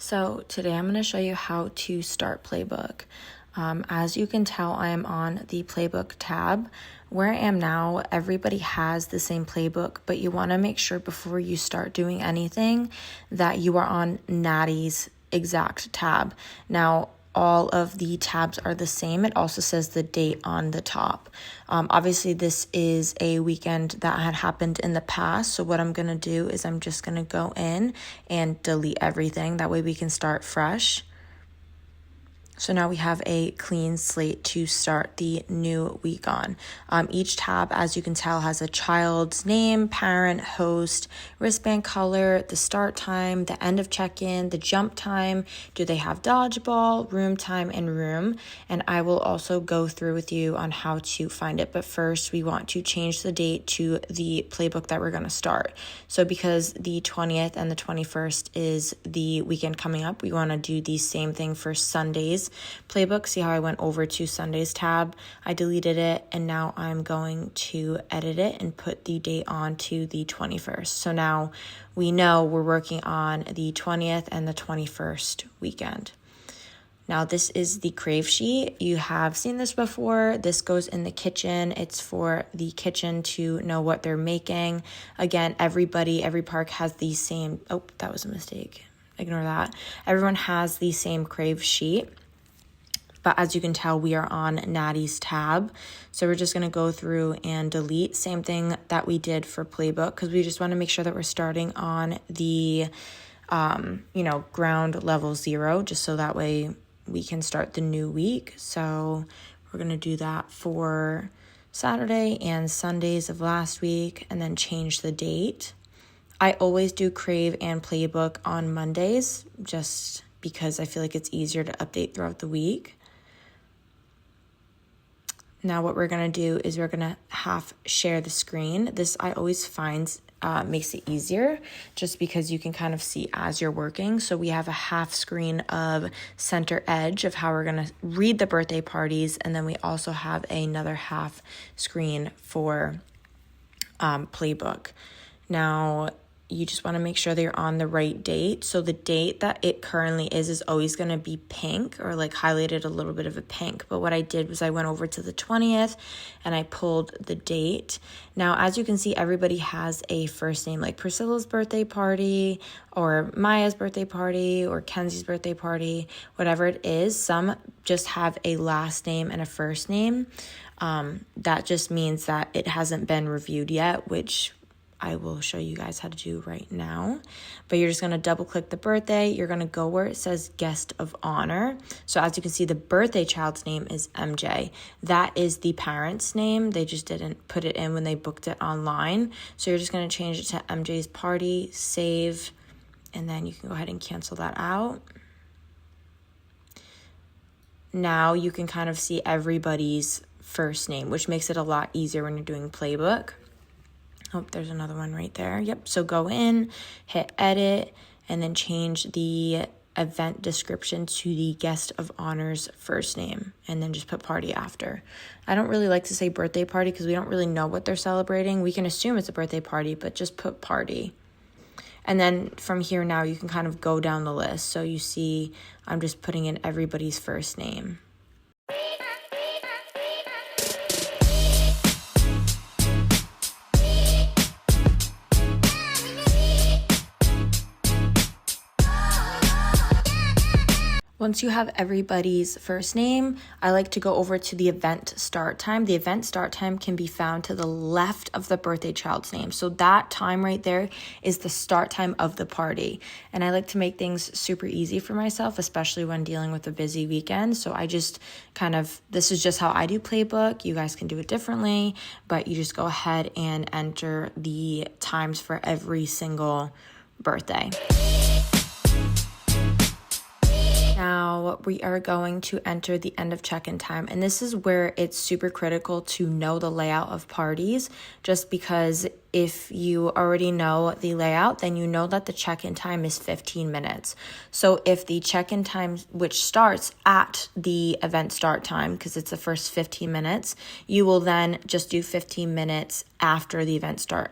So today I'm going to show you how to start Playbook. As you can tell, I am on the Playbook tab. Where I am now, everybody has the same playbook, but you want to make sure before you start doing anything that you are on Natty's exact tab. Now, all of the tabs are the same. It also says the date on the top. Obviously, this is a weekend that had happened in the past. So what I'm going to do is I'm just going to go in and delete everything. That way we can start fresh. So now we have a clean slate to start the new week on. Each tab, as you can tell, has a child's name, parent, host, wristband color, the start time, the end of check-in, the jump time, do they have dodgeball, room time, and room. And I will also go through with you on how to find it. But first, we want to change the date to the playbook that we're going to start. So because the 20th and the 21st is the weekend coming up, we want to do the same thing for Sundays playbook. See how I went over to Sunday's tab? I deleted it and now I'm going to edit it and put the date on to the 21st. So now we know we're working on the 20th and the 21st weekend. Now this is the crave sheet. You have seen this before. This goes in the kitchen. It's for the kitchen to know what they're making. Again, every park has the same, oh, that was a mistake. Ignore that. Everyone has the same crave sheet. But as you can tell, we are on Natty's tab. So we're just going to go through and delete. Same thing that we did for Playbook, because we just want to make sure that we're starting on the, ground level 0, just so that way we can start the new week. So we're going to do that for Saturday and Sundays of last week, and then change the date. I always do Crave and Playbook on Mondays, just because I feel like it's easier to update throughout the week. Now what we're going to do is we're going to half share the screen. This I always find makes it easier just because you can kind of see as you're working. So we have a half screen of center edge of how we're going to read the birthday parties. And then we also have another half screen for Playbook. Now, you just want to make sure that you're on the right date. So the date that it currently is always going to be pink, or like highlighted a little bit of a pink. But what I did was I went over to the 20th and I pulled the date. Now, as you can see, everybody has a first name, like Priscilla's birthday party or Maya's birthday party or Kenzie's birthday party, whatever it is. Some just have a last name and a first name. That just means that it hasn't been reviewed yet, which I will show you guys how to do right now. But you're just going to double click the birthday. You're going to go where it says guest of honor. So as you can see, the birthday child's name is MJ. That is the parent's name. They just didn't put it in when they booked it online. So you're just going to change it to MJ's party, save, and then you can go ahead and cancel that out. Now you can kind of see everybody's first name, which makes it a lot easier when you're doing Playbook. Oh, there's another one right there. Yep. So go in, hit edit, and then change the event description to the guest of honor's first name, and then just put party after. I don't really like to say birthday party because we don't really know what they're celebrating. We can assume it's a birthday party, but just put party. And then from here now, you can kind of go down the list. So you see, I'm just putting in everybody's first name. Once you have everybody's first name, I like to go over to the event start time. The event start time can be found to the left of the birthday child's name. So that time right there is the start time of the party. And I like to make things super easy for myself, especially when dealing with a busy weekend. So I just this is just how I do Playbook. You guys can do it differently, but you just go ahead and enter the times for every single birthday. Now we are going to enter the end of check-in time, and this is where it's super critical to know the layout of parties, just because if you already know the layout, then you know that the check-in time is 15 minutes. So if the check-in time, which starts at the event start time, because it's the first 15 minutes, you will then just do 15 minutes after the event start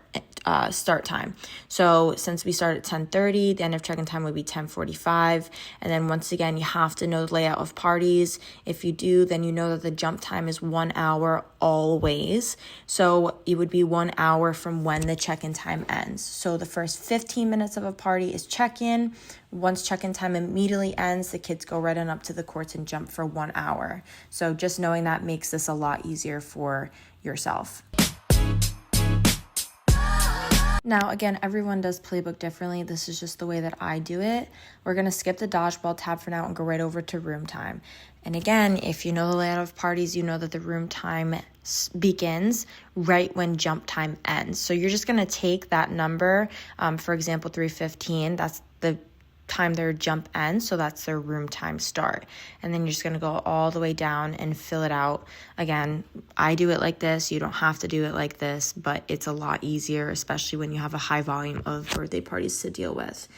start time. So since we start at 10:30, the end of check-in time would be 10:45. And then once again, you have to know the layout of parties. If you do, then you know that the jump time is 1 hour always. So it would be 1 hour from when the check-in time ends. So the first 15 minutes of a party is check-in. Once check-in time immediately ends, the kids go right on up to the courts and jump for 1 hour. So just knowing that makes this a lot easier for yourself. Now, again, everyone does Playbook differently. This is just the way that I do it. We're going to skip the dodgeball tab for now and go right over to room time. And again, if you know the layout of parties, you know that the room time begins right when jump time ends. So you're just going to take that number, for example, 3:15. That's the time their jump ends, so that's their room time start. And then you're just going to go all the way down and fill it out. Again, I do it like this. You don't have to do it like this, but it's a lot easier, especially when you have a high volume of birthday parties to deal with.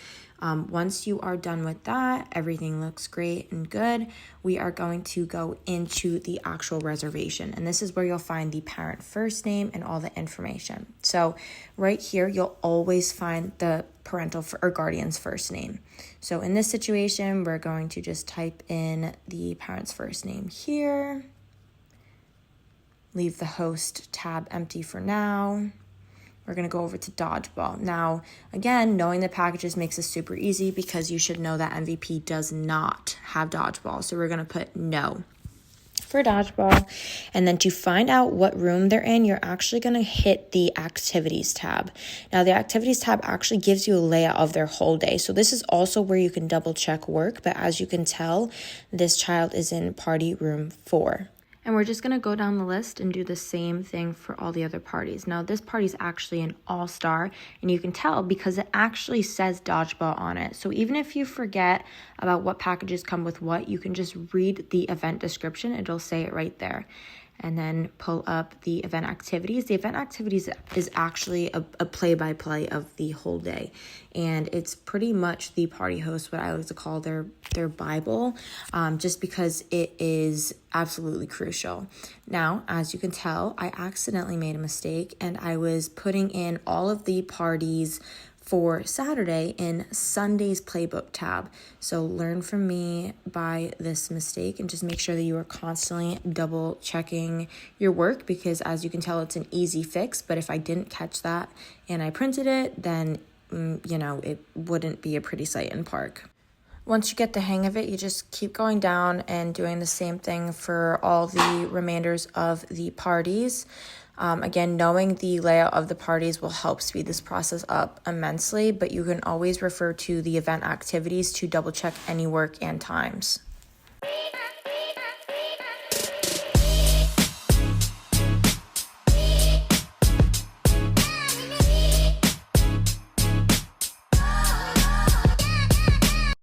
Once you are done with that, everything looks great and good. We are going to go into the actual reservation. And this is where you'll find the parent first name and all the information. So right here, you'll always find the parental or guardian's first name. So in this situation, we're going to just type in the parent's first name here. Leave the host tab empty for now. We're going to go over to dodgeball. Now, again, knowing the packages makes this super easy because you should know that MVP does not have dodgeball. So we're going to put no for dodgeball. And then to find out what room they're in, you're actually going to hit the activities tab. Now, the activities tab actually gives you a layout of their whole day. So this is also where you can double check work. But as you can tell, this child is in party room 4. And we're just going to go down the list and do the same thing for all the other parties. Now, this party is actually an all-star, and you can tell because it actually says dodgeball on it. So even if you forget about what packages come with what, you can just read the event description. It'll say it right there. And then pull up the event activities. The event activities is actually a play-by-play of the whole day. And it's pretty much the party host, what I like to call their Bible, just because it is absolutely crucial. Now, as you can tell, I accidentally made a mistake, and I was putting in all of the parties for Saturday in Sunday's Playbook tab. So learn from me by this mistake and just make sure that you are constantly double checking your work, because as you can tell, it's an easy fix. But if I didn't catch that and I printed it, then, it wouldn't be a pretty sight in park. Once you get the hang of it, you just keep going down and doing the same thing for all the remainders of the parties. Again, knowing the layout of the parties will help speed this process up immensely, but you can always refer to the event activities to double check any work and times.